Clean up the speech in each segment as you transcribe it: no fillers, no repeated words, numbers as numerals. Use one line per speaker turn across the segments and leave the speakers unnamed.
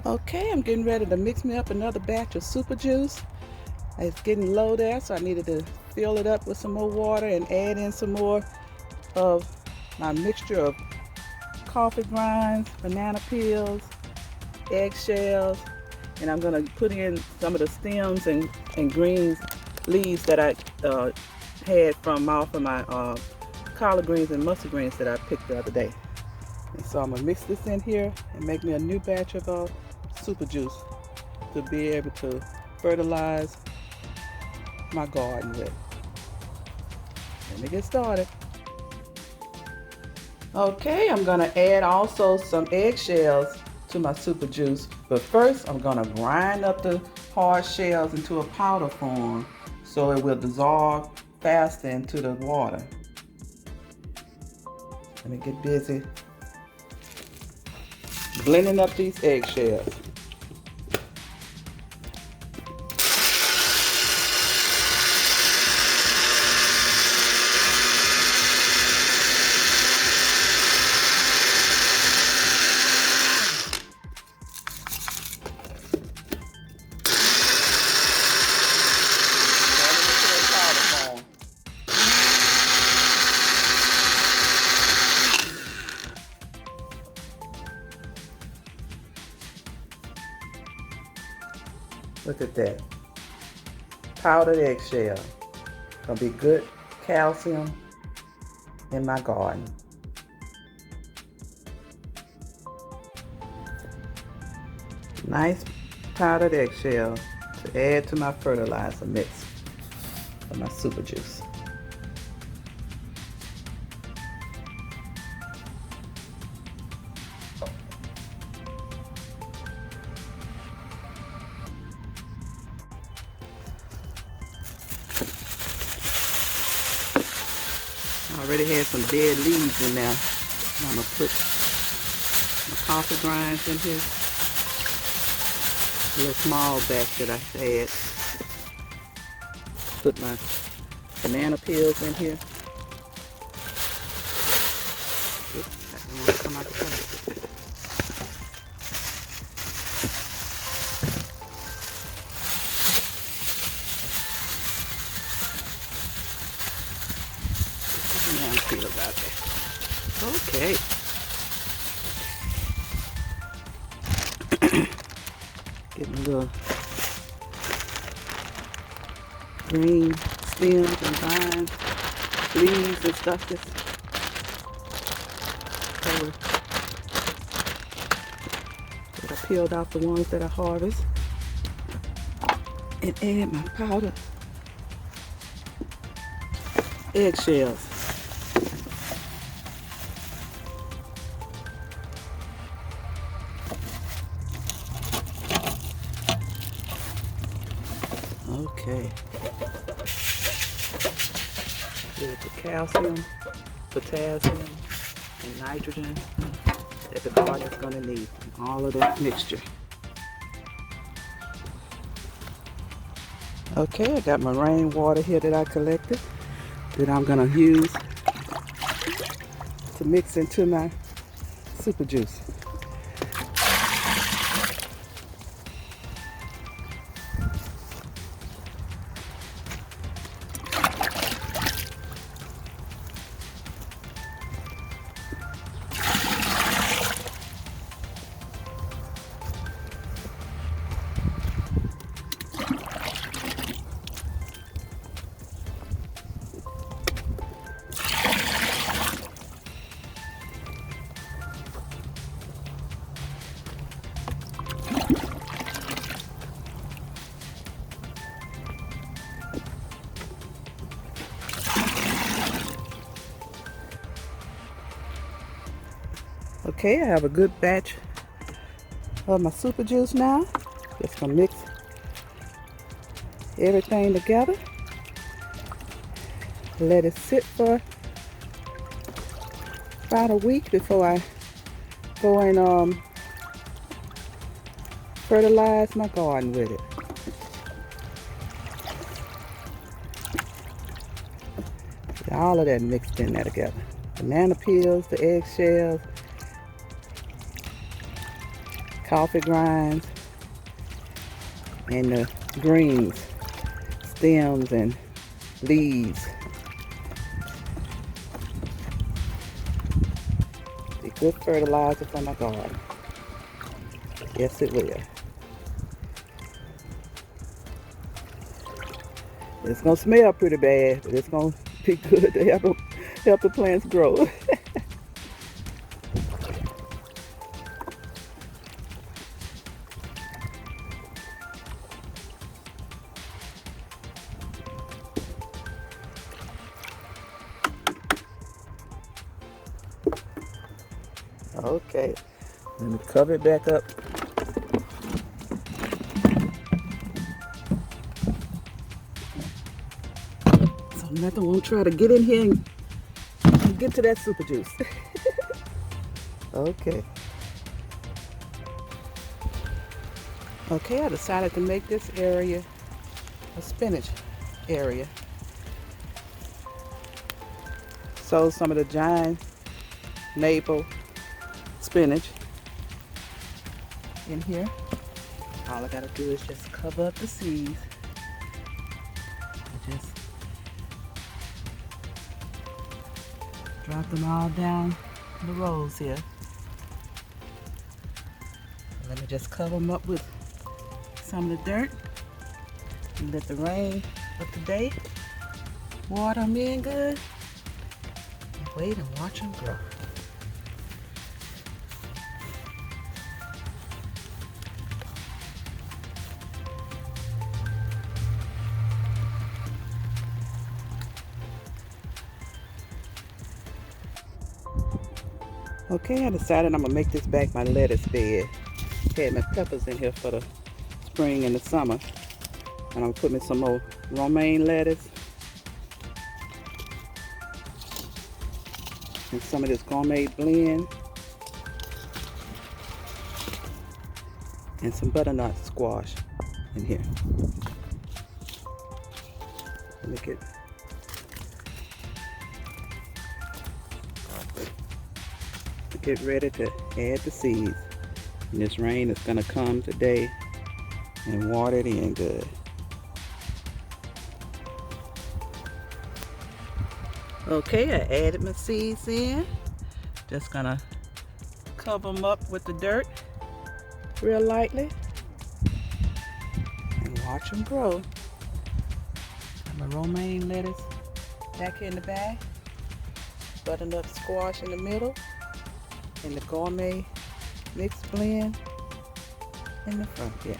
Okay, I'm getting ready to mix me up another batch of super juice. It's getting low there, so I needed to fill it up with some more water and add in some more of my mixture of coffee grinds, banana peels, eggshells, and I'm gonna put in some of the stems and greens, leaves that I had from off of my collard greens and mustard greens that I picked the other day. And so I'm gonna mix this in here and make me a new batch of super juice to be able to fertilize my garden with. Let me get started. Okay, I'm gonna add also some eggshells to my super juice, but first I'm gonna grind up the hard shells into a powder form so it will dissolve faster into the water. Let me get busy blending up these eggshells. Look at that. Powdered eggshell. Gonna be good calcium in my garden. Nice powdered eggshell to add to my fertilizer mix for my super juice. I already had some dead leaves in there. I'm gonna put my coffee grinds in here. A little small batch that I had. Put my banana peels in here. Oops, I don't want to come out the plastic. Banana peels out there. Okay. Getting a little green stems and vines, leaves and stuff just covered. But I peeled off the ones that I harvest and add my powdered eggshells. Okay. Get the calcium, potassium, and nitrogen that the garden is going to need from all of that mixture. Okay, I got my rainwater here that I collected that I'm going to use to mix into my super juice. Okay, I have a good batch of my super juice now. Just gonna mix everything together. Let it sit for about a week before I go and fertilize my garden with it. All of that mixed in there together. Banana peels, the eggshells, coffee grinds, and the greens, stems and leaves. Be good fertilizer for my garden. Yes, it will. It's gonna smell pretty bad, but it's gonna be good to help the plants grow. Okay, let me cover it back up. So nothing won't try to get in here and get to that super juice. Okay. Okay, I decided to make this area a spinach area. So some of the giant maple spinach in here. All I gotta do is just cover up the seeds. I just drop them all down the rows here. Let me just cover them up with some of the dirt and let the rain of the day water them in good. Wait and watch them grow. Okay, I decided I'm gonna make this back my lettuce bed. Had my peppers in here for the spring and the summer. And I'm gonna put me some more romaine lettuce and some of this gourmet blend and some butternut squash in here. Let me get ready to add the seeds. And this rain is gonna come today and water it in good. Okay, I added my seeds in. Just gonna cover them up with the dirt real lightly and watch them grow. Got my romaine lettuce back here in the bag, butternut squash in the middle, and the gourmet mixed blend in the front here.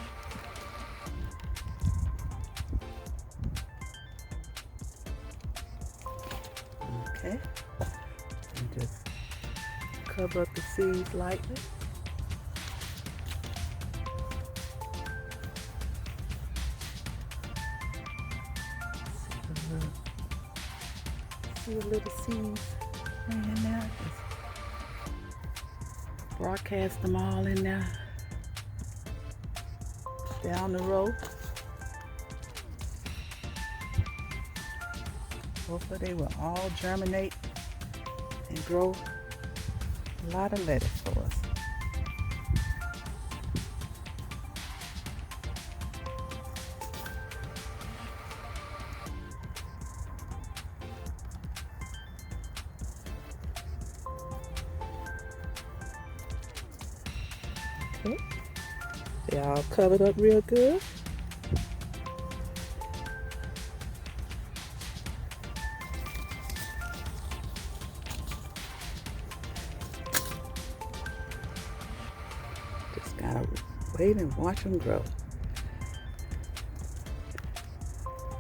Okay, and just cover up the seeds lightly. See the little seeds in there. Just broadcast them all in there down the row. Hopefully they will all germinate and grow a lot of lettuce for us. Okay, they all covered up real good. Just gotta wait and watch them grow.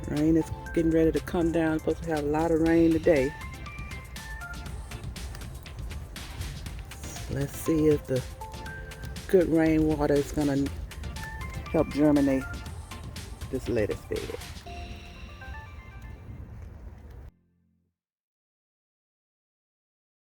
Rain is getting ready to come down. Supposed to have a lot of rain today. Let's see if the good rainwater is gonna help germinate this lettuce bed.